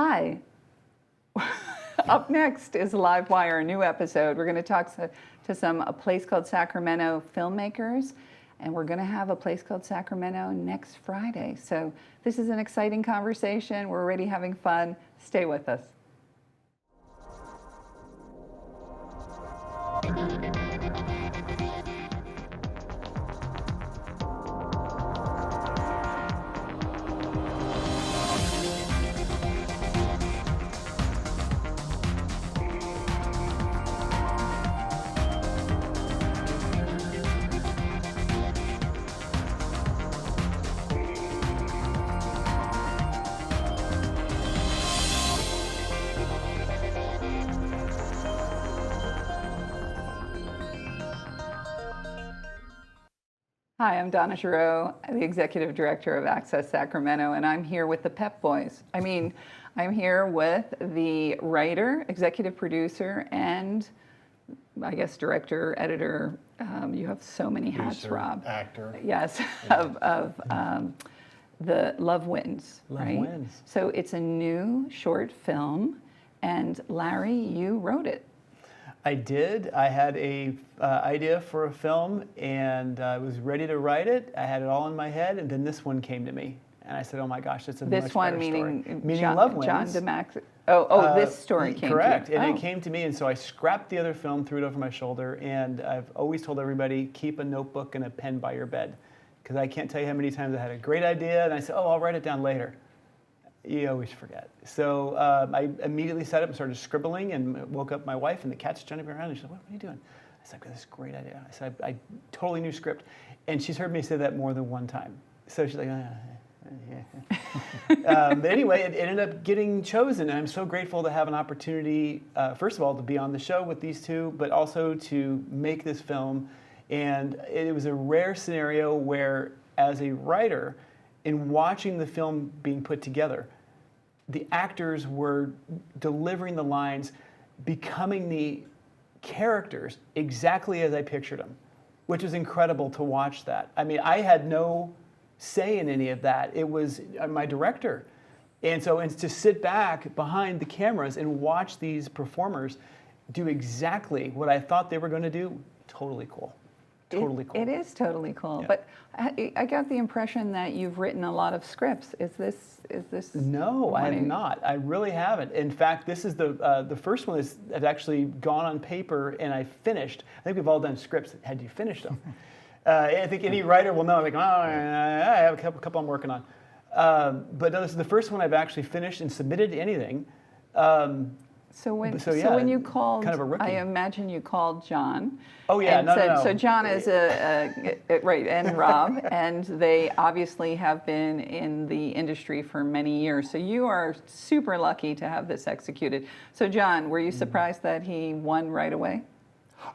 Hi. Up next is LiveWire, a new episode. We're going to talk to a place called Sacramento filmmakers, and we're going to have a place called Sacramento next Friday. So this is an exciting conversation. We're already having fun. Stay with us. Hi, I'm Donna Giroux, the Executive Director of Access Sacramento, and I'm here with the Pep Boys. I'm here with the writer, executive producer, and I guess director, editor. You have so many hats, Rob. Actor. Yes, of the Love Wins, right? Love Wins. So it's a new short film, and Larry, you wrote it. I did. I had a idea for a film, and I was ready to write it. I had it all in my head, and then this one came to me, and I said, "Oh my gosh, it's a much better story." Meaning Love Wins. John DeMax. This story came correct. to you. And it came to me, and so I scrapped the other film, threw it over my shoulder, and I've always told everybody, keep a notebook and a pen by your bed, because I can't tell you how many times I had a great idea, and I said, "Oh, I'll write it down later." You always forget. So I immediately sat up and started scribbling and woke up my wife, and the cat's jumping around, and she said, "What are you doing?" I said, "I've got this great idea." I said, I totally knew script. And she's heard me say that more than one time. So she's like, yeah. But anyway, it ended up getting chosen, and I'm so grateful to have an opportunity, first of all, to be on the show with these two, but also to make this film. And it was a rare scenario where, as a writer, in watching the film being put together, the actors were delivering the lines, becoming the characters exactly as I pictured them, which was incredible to watch that. I mean, I had no say in any of that. It was my director. And so to sit back behind the cameras and watch these performers do exactly what I thought they were going to do, totally cool. Totally cool. It is totally cool. Yeah. But I got the impression that you've written a lot of scripts. Is this? No, I have not. I really haven't. In fact, this is the first one that's actually gone on paper and I finished. I think we've all done scripts. Had you finished them? I think any writer will know. Like, oh, I have a couple I'm working on. But no, this is the first one I've actually finished and submitted to anything. So when you called, kind of a rookie. I imagine you called John. Oh yeah, and no. So John is right, and Rob, and they obviously have been in the industry for many years. So you are super lucky to have this executed. So John, were you surprised that he won right away?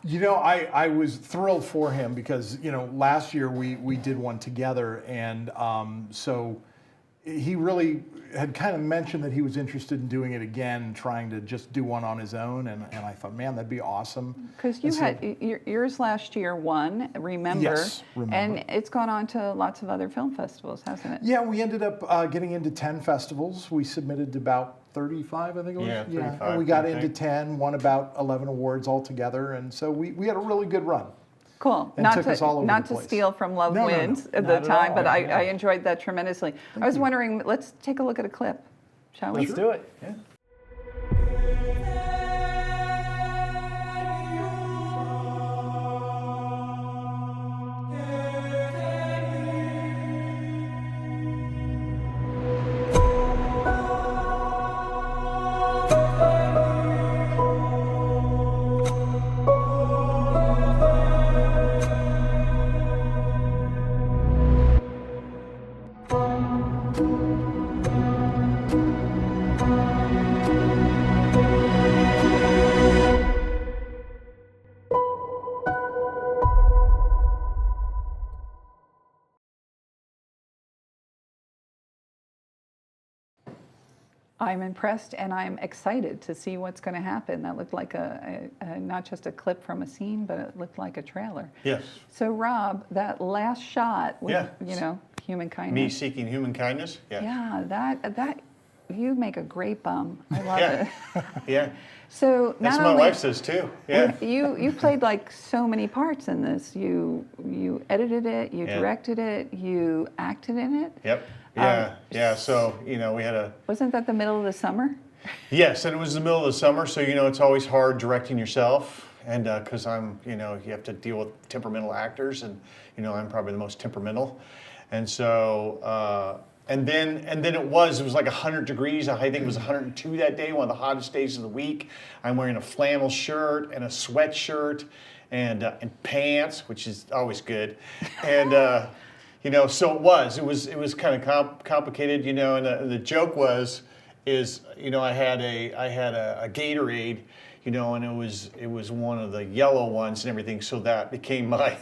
You know, I was thrilled for him because, you know, last year we did one together, and so he really had kind of mentioned that he was interested in doing it again, trying to just do one on his own, and I thought, man, that'd be awesome. Because you had yours last year won, remember? Yes, remember. And it's gone on to lots of other film festivals, hasn't it? Yeah, we ended up getting into 10 festivals. We submitted to about 35, I think it was. Yeah, 35. And we got I into think. 10, won about 11 awards altogether, and so we had a really good run. Cool. And took us all over not the to place. steal from Love No, Wins no, at the not at time, all. but Yeah, I enjoyed that tremendously. I was wondering, let's take a look at a clip, shall we? Let's do it. Yeah. I'm impressed and I'm excited to see what's going to happen. That looked like not just a clip from a scene, but it looked like a trailer. Yes. So Rob, that last shot with, Yeah. you know, human kindness. Me seeking human kindness? Yeah. Yeah, that you make a great bum. I love Yeah. it. Yeah. So That's not what my only wife says too. Yeah. you played like so many parts in this. You edited it, you Yeah. directed it, you acted in it. Yep. Yeah. Yeah. So, we had a, Wasn't that the middle of the summer? yes, and it was the middle of the summer. So, it's always hard directing yourself. And because I'm, you have to deal with temperamental actors and, I'm probably the most temperamental. And so, and then it was like 100 degrees. I think it was 102 that day, one of the hottest days of the week. I'm wearing a flannel shirt and a sweatshirt and pants, which is always good. And, so it was kind of complicated, and the joke is, I had a Gatorade, and it was one of the yellow ones and everything. So that became my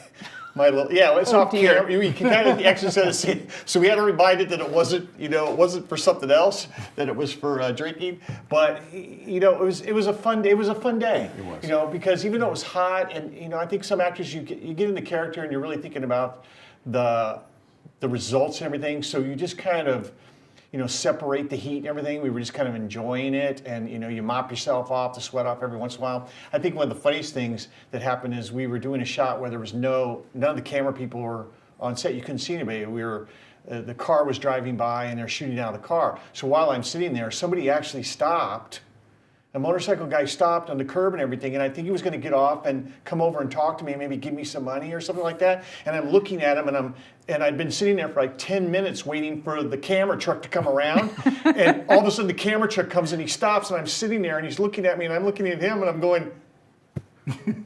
little, it's off camera. You can kind of exercise see. So we had to remind it that it wasn't for something else, that it was for drinking. But it was a fun day. It was a fun day. It was. Because even though it was hot, and I think some actors you get in the character and you're really thinking about the results and everything. So you just kind of separate the heat and everything. We were just kind of enjoying it, and you mop yourself off, the sweat off every once in a while. I think one of the funniest things that happened is we were doing a shot where there was none of the camera people were on set. You couldn't see anybody. The car was driving by and they're shooting out of the car. So while I'm sitting there, somebody actually stopped. A motorcycle guy stopped on the curb and everything, and I think he was going to get off and come over and talk to me and maybe give me some money or something like that. And I'm looking at him, and I'd been sitting there for like 10 minutes waiting for the camera truck to come around. And all of a sudden the camera truck comes and he stops, and I'm sitting there and he's looking at me and I'm looking at him and I'm going,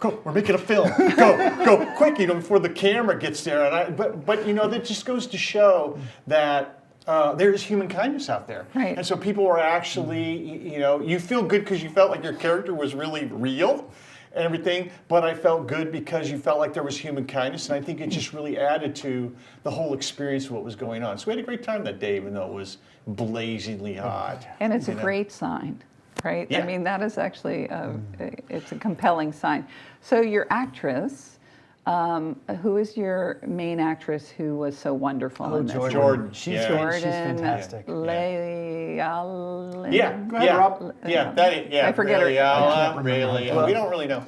go, we're making a film. Go quick, before the camera gets there. But that just goes to show that there is human kindness out there. Right. And so people are actually, you feel good because you felt like your character was really real and everything, but I felt good because you felt like there was human kindness, and I think it just really added to the whole experience of what was going on. So we had a great time that day, even though it was blazingly hot. And it's a great sign, right? Yeah. I mean, that is actually, it's a compelling sign. So your actress, who is your main actress who was so wonderful in this? Jordan. She's Jordan, fantastic. Leigh-Allen. Yeah, Go ahead, Rob. I forget her. We don't really know.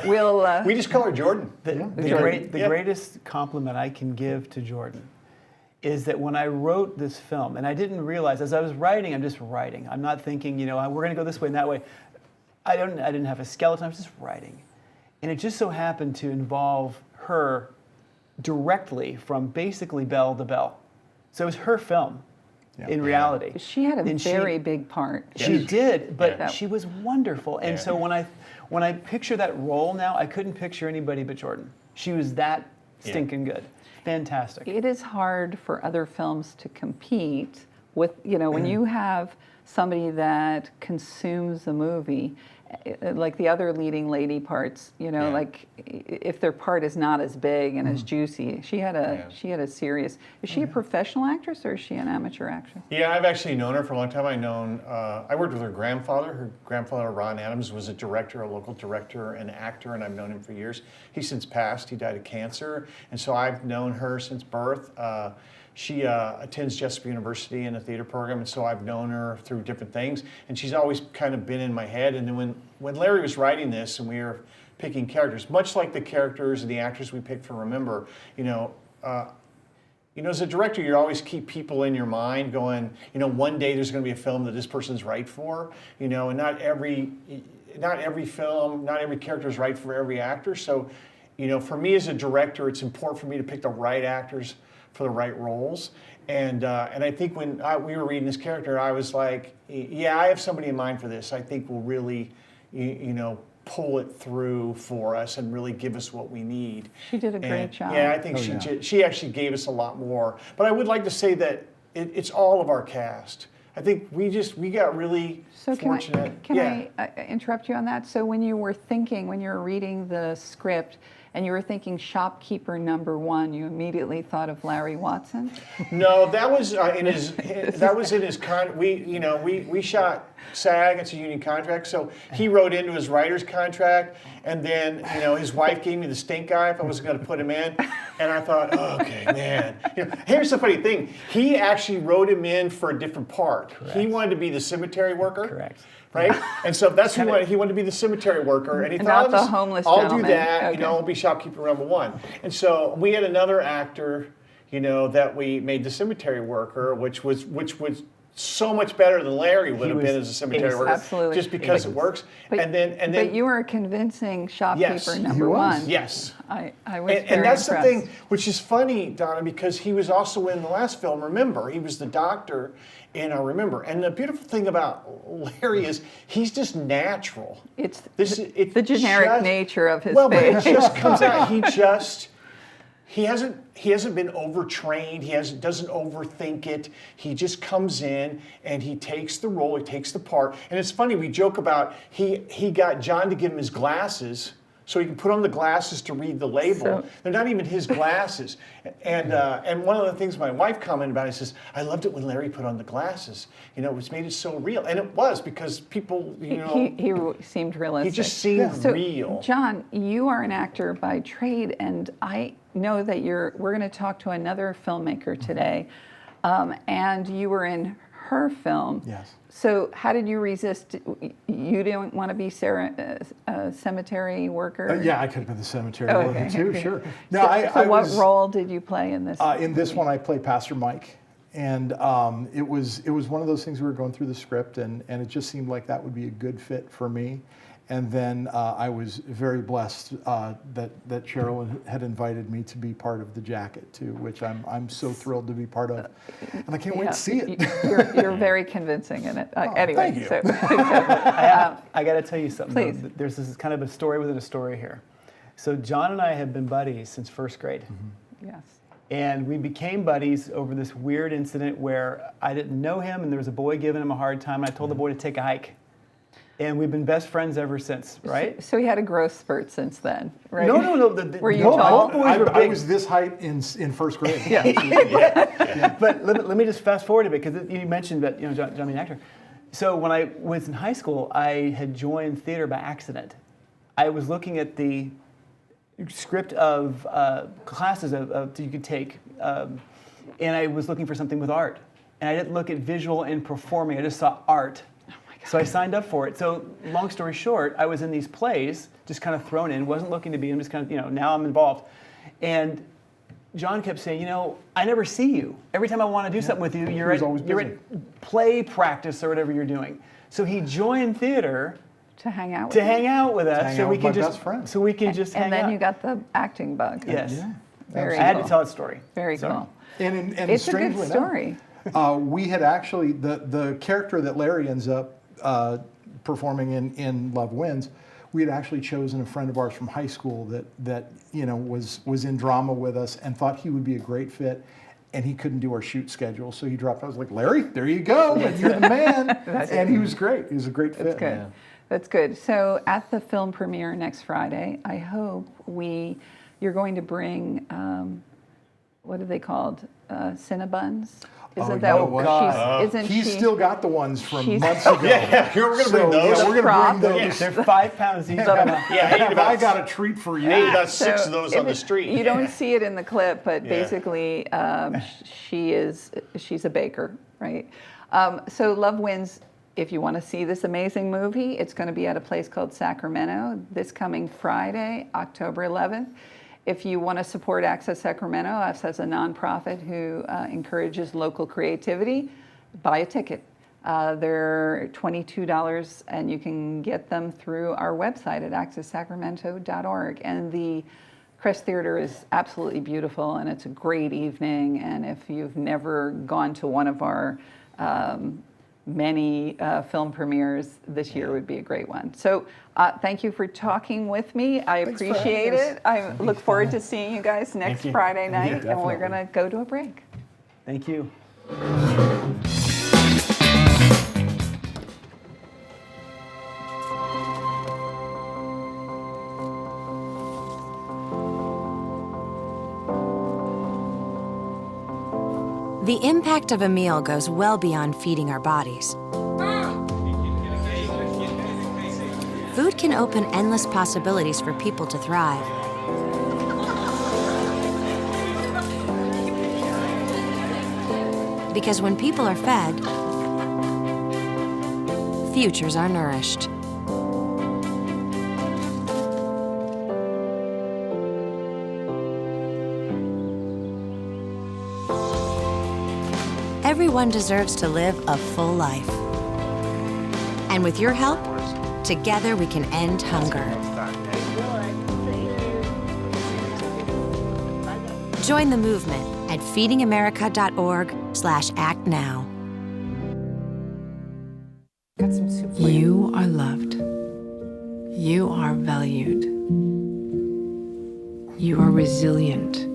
We'll We just call her Jordan. The greatest compliment I can give to Jordan is that when I wrote this film, and I didn't realize, as I was writing, I'm just writing. I'm not thinking, we're going to go this way and that way. I didn't have a skeleton. I was just writing. And it just so happened to involve her directly from basically bell to bell. So it was her film in reality. She had a And very big part. She did, but Yeah. she was wonderful. And so when I picture that role now, I couldn't picture anybody but Jordan. She was that stinking good. Fantastic. It is hard for other films to compete with, when you have somebody that consumes the movie, like the other leading lady parts, like if their part is not as big and as juicy. She had a serious. Is she a professional actress or is she an amateur actress? Yeah, I've actually known her for a long time. I worked with her grandfather. Her grandfather, Ron Adams, was a director, a local director and actor, and I've known him for years. He's since passed. He died of cancer, and so I've known her since birth. She attends Jessup University in a theater program, and so I've known her through different things, and she's always kind of been in my head. And then when Larry was writing this and we were picking characters, much like the characters and the actors we picked for Remember, as a director, you always keep people in your mind going, one day there's going to be a film that this person's right for, and not every film, not every character is right for every actor. So, for me as a director, it's important for me to pick the right actors for the right roles. And I think when we were reading this character, I was like, yeah, I have somebody in mind for this. I think will really, pull it through for us and really give us what we need. She did a great job. Yeah, I think she actually gave us a lot more. But I would like to say that it's all of our cast. I think we got really fortunate. Can I interrupt you on that? So when you were reading the script and you were thinking shopkeeper number one, you immediately thought of Larry Watson? No, that was in his. We shot SAG, it's a union contract. So he wrote into his writer's contract, and then his wife gave me the stink eye if I was going to put him in, and I thought, oh, okay, man. Here's the funny thing: he actually wrote him in for a different part. Correct. He wanted to be the cemetery worker. Correct. Right, and so that's who he wanted to be the cemetery worker, and he And thought, not the homeless I'll gentleman. do that. Okay. I'll be shopkeeper number one. And so we had another actor, that we made the cemetery worker, which was so much better than Larry would have been as a cemetery worker, Absolutely. just because it works. And then But you were a convincing shopkeeper Yes, number he was. one. yes. I was And very that's impressed. the thing, which is funny, Donna, because he was also in the last film, Remember. He was the doctor in Remember. And the beautiful thing about Larry is he's just natural. It's It's the generic just- nature of his Well, but face. it just comes out. He hasn't been overtrained. He doesn't overthink it. He just comes in and he takes the role. He takes the part. And it's funny. We joke about he got John to give him his glasses so he can put on the glasses to read the label. So- They're not even his glasses. And one of the things my wife commented about, he says, I loved it when Larry put on the glasses. It made it so real. And it was because people, he seemed realistic. he just seemed So, real. John, you are an actor by trade, and I know that we're going to talk to another filmmaker today, and you were in her film. Yes. So how did you resist? You didn't want to be a cemetery worker? Yeah, I could have been the cemetery Oh, worker okay. too, sure. No, So, I what was, role did you play in this? In this one, I play Pastor Mike, and it was one of those things we were going through the script, and it just seemed like that would be a good fit for me. And then I was very blessed that Cheryl had invited me to be part of the jacket too, which I'm so thrilled to be part of, and I can't wait Yeah, to see it. You're very convincing in it. Anyway, thank you. so I got to tell you something. Please. Though. There's this kind of a story within a story here. So John and I have been buddies since first grade. yes. And we became buddies over this weird incident where I didn't know him and there was a boy giving him a hard time. And I told the boy to take a hike. And we've been best friends ever since, right? So he had a growth spurt since then, right? No. Were you no, tall? both boys were I big. was this height in first grade. But let me just fast forward a bit because you mentioned that John being an actor. So when I was in high school, I had joined theater by accident. I was looking at the script of classes that you could take, and I was looking for something with art. And I didn't look at visual and performing. I just saw art. So I signed up for it. So long story short, I was in these plays, just kind of thrown in, wasn't looking to be, I'm just kind of, now I'm involved. And John kept saying, I never see you. Every time I want to do something with you, you're was always busy. at play practice or whatever you're doing. So he joined theater To hang out with to you. hang out with us, hang so out we with can my just best friend. so we can just hang And then out. you got the acting bug. Yes, Yeah. Very I had cool. to tell that story. Very Sorry. cool. And It's a good strangely story. enough, we had actually the character that Larry ends up performing in Love Wins. We had actually chosen a friend of ours from high school that was in drama with us and thought he would be a great fit. And he couldn't do our shoot schedule, so he dropped. I was like, Larry, there you go. You're the man. And he was great. He was a great fit. That's good. That's good. So at the film premiere next Friday, I hope you're going to bring, what are they called? Cinnabons? Isn't that what? God. Isn't He's she? still got the ones from she's- months ago. Yeah, we're going to bring those. Yeah, we're Prop. going to bring those. They're 5 pounds each. Yeah, I got a treat for you. I ate about So 6 of those if on the it- street. You don't see it in the clip, but Yeah. basically, she's a baker, right? So Love Wins. If you want to see this amazing movie, it's going to be at a place called Sacramento this coming Friday, October 11th. If you want to support Access Sacramento, us as a nonprofit who encourages local creativity, buy a ticket. They're $22, and you can get them through our website at accesssacramento.org. And the Crest Theater is absolutely beautiful, and it's a great evening. And if you've never gone to one of our many film premieres, this year would be a great one. So thank you for talking with me. I Thanks for appreciate having it. I look forward to seeing you guys next you. Friday night, Yeah, and we're definitely. going to go to a break. Thank you. The impact of a meal goes well beyond feeding our bodies. Food can open endless possibilities for people to thrive. Because when people are fed, futures are nourished. Everyone deserves to live a full life. And with your help, together we can end hunger. Join the movement at feedingamerica.org/actnow. Got some soup for you. You are loved. You are valued. You are resilient.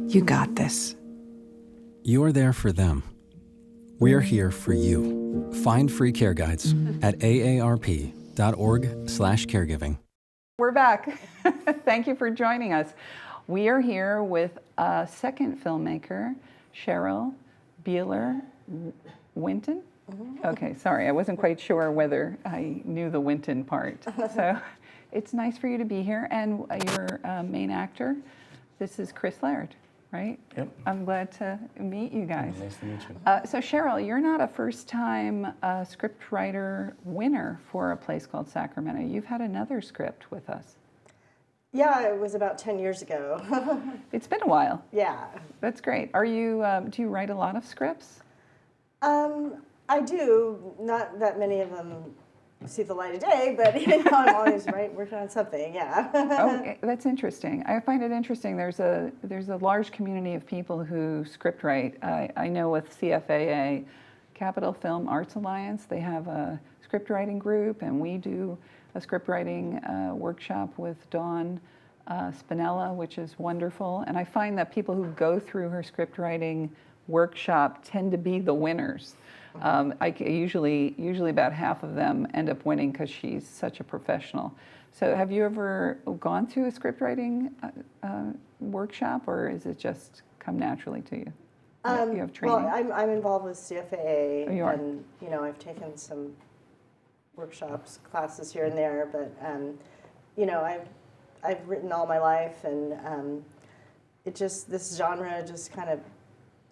You got this. You're there for them. We're here for you. Find free care guides at aarp.org/caregiving. We're back. Thank you for joining us. We are here with a second filmmaker, Cheryl Beeler Winton. Okay, sorry, I wasn't quite sure whether I knew the Winton part. So it's nice for you to be here, and your main actor, this is Chris Laird, right? Yep. I'm glad to meet you guys. Nice to meet you. So Cheryl, you're not a first-time scriptwriter winner for A Place Called Sacramento. You've had another script with us. Yeah, it was about 10 years ago. It's been a while. Yeah. That's great. Are you? Do you write a lot of scripts? I do. Not that many of them see the light of day, but I'm always working on something. Yeah. Oh, that's interesting. I find it interesting. There's a large community of people who script write. I know with CFAA, Capital Film Arts Alliance, they have a script writing group, and we do a script writing workshop with Dawn Spinella, which is wonderful. And I find that people who go through her script writing workshop tend to be the winners. Usually about half of them end up winning because she's such a professional. So have you ever gone through a script writing workshop, or is it just come naturally to you? You have training? Well, I'm involved with CFAA, Oh, you are? and I've taken some workshops, classes here and there, but I've written all my life, and this genre just kind of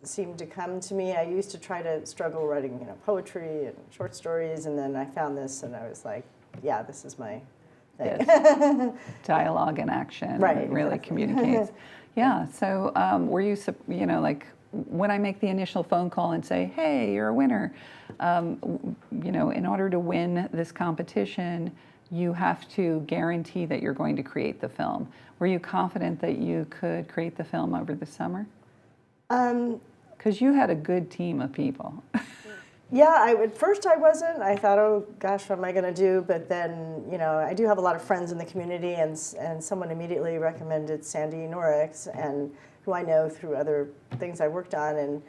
seemed to come to me. I used to try to struggle writing, poetry and short stories, and then I found this, and I was like, yeah, this is my thing. Yes. Dialogue and action. Right, It really exactly. communicates. Yeah. So were you, like when I make the initial phone call and say, hey, you're a winner, in order to win this competition, you have to guarantee that you're going to create the film. Were you confident that you could create the film over the summer? Because you had a good team of people. Yeah, at first I wasn't. I thought, oh gosh, what am I going to do? But then, I do have a lot of friends in the community, and someone immediately recommended Sandy Norix, and who I know through other things I worked on, and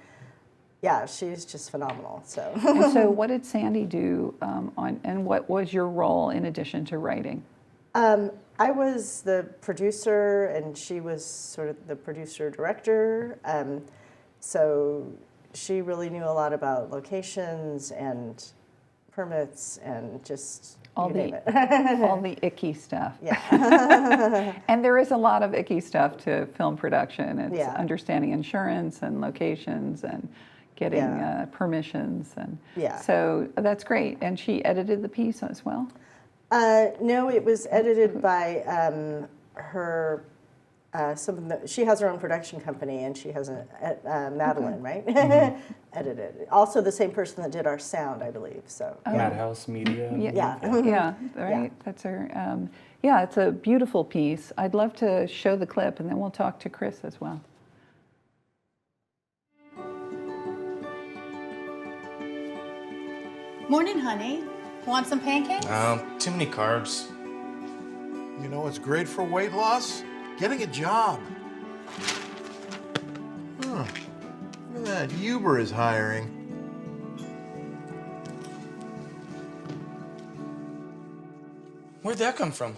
yeah, she's just phenomenal. So. And so, what did Sandy do and what was your role in addition to writing? I was the producer, and she was sort of the producer-director. So she really knew a lot about locations and permits and just All you name it. all the icky stuff. Yeah. And there is a lot of icky stuff to film production. It's Yeah. understanding insurance and locations and getting permissions. And Yeah. so that's great. And she edited the piece as well? No, it was edited by her. She has her own production company, and she has Madeline, right? Edited. Also, the same person that did our sound, I believe. So. Madhouse Media. Yeah. Yeah, right. That's her. Yeah, it's a beautiful piece. I'd love to show the clip, and then we'll talk to Chris as well. Morning, honey. Want some pancakes? Too many carbs. You know what's great for weight loss? Getting a job. Huh. Look at that. Uber is hiring. Where'd that come from?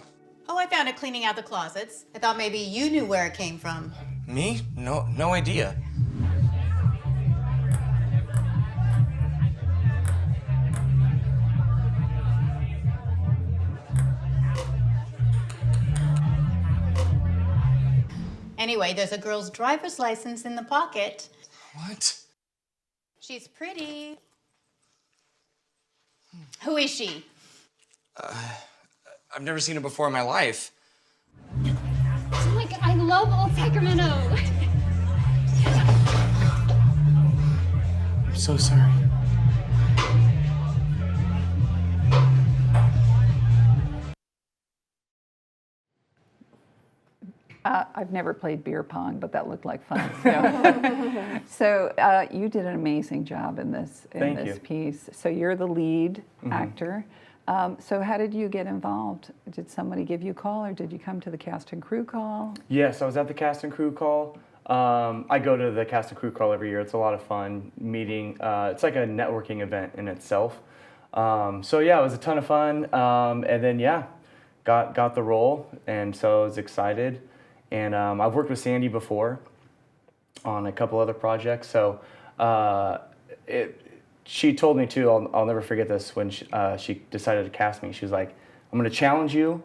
Oh, I found it cleaning out the closets. I thought maybe you knew where it came from. Me? No idea. Anyway, there's a girl's driver's license in the pocket. What? She's pretty. Who is she? I've never seen her before in my life. Oh my God, I love old Sacramento. I'm so sorry. I've never played beer pong, but that looked like fun. So, so you did an amazing job in this Thank you. piece. So you're the lead actor. So how did you get involved? Did somebody give you a call, or did you come to the cast and crew call? Yes, I was at the cast and crew call. I go to the cast and crew call every year. It's a lot of fun meeting. It's like a networking event in itself. So yeah, it was a ton of fun. And then yeah, got the role, and so I was excited. And I've worked with Sandy before on a couple other projects. So she told me too, I'll never forget this, when she decided to cast me. She was like, I'm going to challenge you,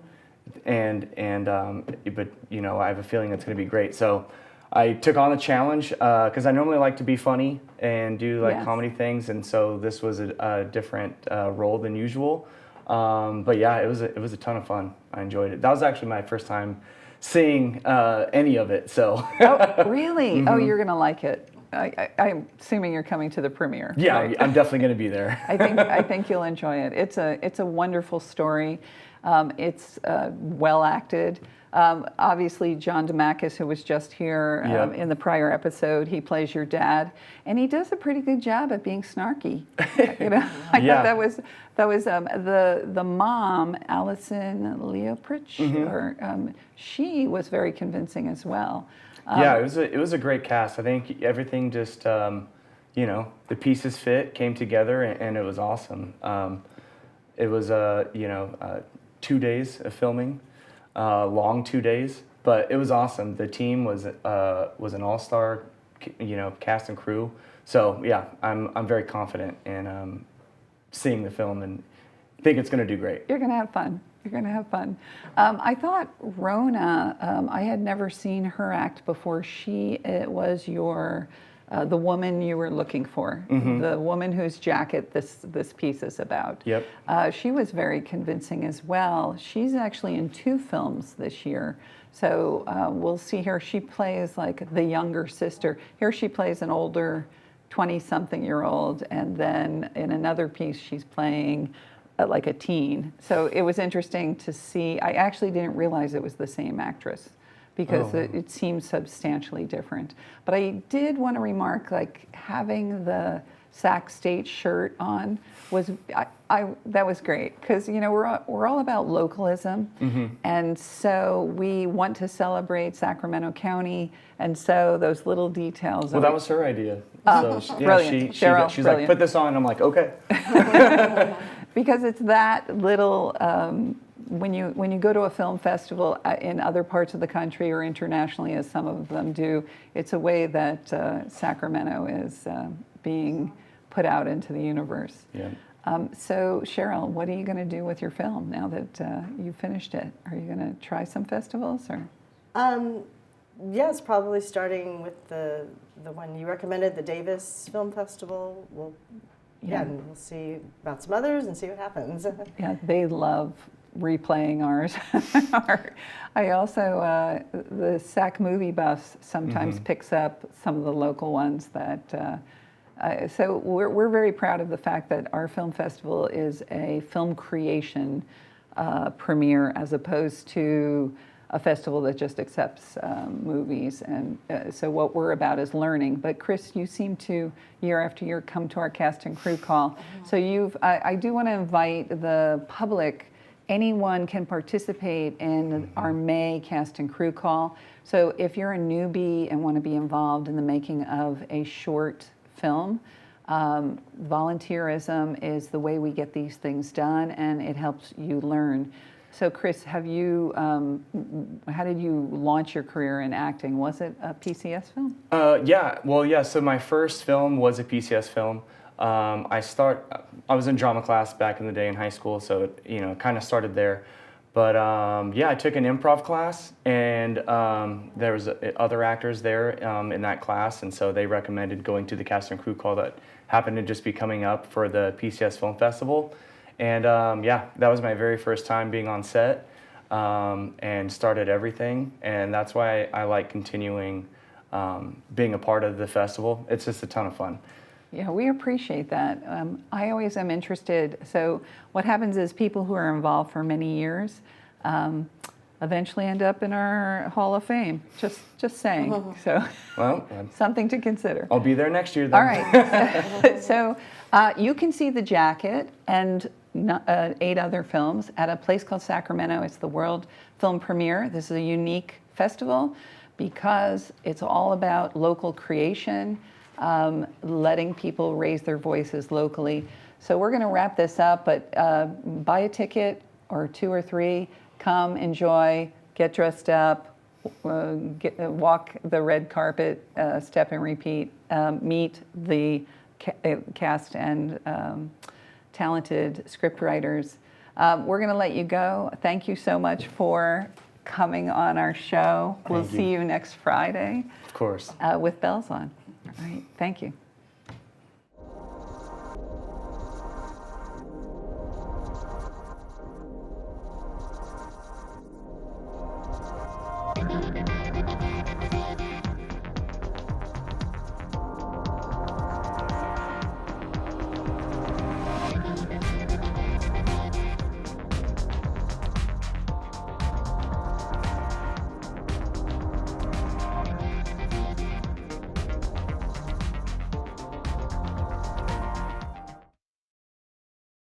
but you know, I have a feeling it's going to be great. So I took on the challenge because I normally like to be funny and do like comedy things, and so this was a different role than usual. But yeah, it was a ton of fun. I enjoyed it. That was actually my first time seeing any of it. So. Oh, really? Oh, you're going to like it. I'm assuming you're coming to the premiere. Yeah, right? I'm definitely going to be there. I think you'll enjoy it. It's a wonderful story. It's well acted. Obviously, John DeMakis, who was just here in the prior episode, he plays your dad, and he does a pretty good job at being snarky. You know, I thought that was the mom, Allison Leoprich, or she was very convincing as well. Yeah, it was a great cast. I think everything just, you know, the pieces came together, and it was awesome. It was 2 days of filming, long 2 days, but it was awesome. The team was an all-star, you know, cast and crew. So yeah, I'm very confident in seeing the film, and think it's going to do great. You're going to have fun. You're going to have fun. I thought Rona, I had never seen her act before. She was the woman you were looking for, the woman whose jacket this piece is about. Yep. She was very convincing as well. She's actually in 2 films this year. So we'll see her. She plays like the younger sister. Here she plays an older 20-something-year-old, and then in another piece she's playing like a teen. So it was interesting to see. I actually didn't realize it was the same actress because it seemed substantially different. But I did want to remark, like, having the Sac State shirt on was that was great, because you know we're all about localism, and so we want to celebrate Sacramento County, and so those little details. Well, that was her idea. Brilliant. Cheryl, she's brilliant. like, put this on, and I'm like, okay. Because it's that little, when you go to a film festival in other parts of the country or internationally, as some of them do, it's a way that Sacramento is being put out into the universe. Yeah. So Cheryl, what are you going to do with your film now that you finished it? Are you going to try some festivals, or? Yes, probably starting with the one you recommended, the Davis Film Festival. And we'll see about some others and see what happens. Yeah, they love replaying ours. I also, the SAC Movie Buffs sometimes picks up some of the local ones that, so we're very proud of the fact that our film festival is a film creation premiere as opposed to a festival that just accepts movies, and so what we're about is learning. But Chris, you seem to year after year come to our cast and crew call. So I do want to invite the public. Anyone can participate in our May cast and crew call. So if you're a newbie and want to be involved in the making of a short film, volunteerism is the way we get these things done, and it helps you learn. So Chris, have you, how did you launch your career in acting? Was it a PCS film? Yeah. So my first film was a PCS film. I was in drama class back in the day in high school, so it kind of started there. But I took an improv class, and there was other actors there in that class, and so they recommended going to the cast and crew call that happened to just be coming up for the PCS Film Festival. And that was my very first time being on set, and started everything. And that's why I like continuing being a part of the festival. It's just a ton of fun. Yeah, we appreciate that. I always am interested. So what happens is people who are involved for many years eventually end up in our Hall of Fame. Just saying. So something to consider. I'll be there next year then. All right. So you can see The Jacket and 8 other films at a place called Sacramento. It's the world film premiere. This is a unique festival because it's all about local creation, letting people raise their voices locally. So we're going to wrap this up, but buy a ticket or 2 or 3, come, enjoy, get dressed up, walk the red carpet, step and repeat, meet the cast and talented scriptwriters. We're going to let you go. Thank you so much for coming on our show. We'll see you next Friday. Of course. With bells on. All right. Thank you.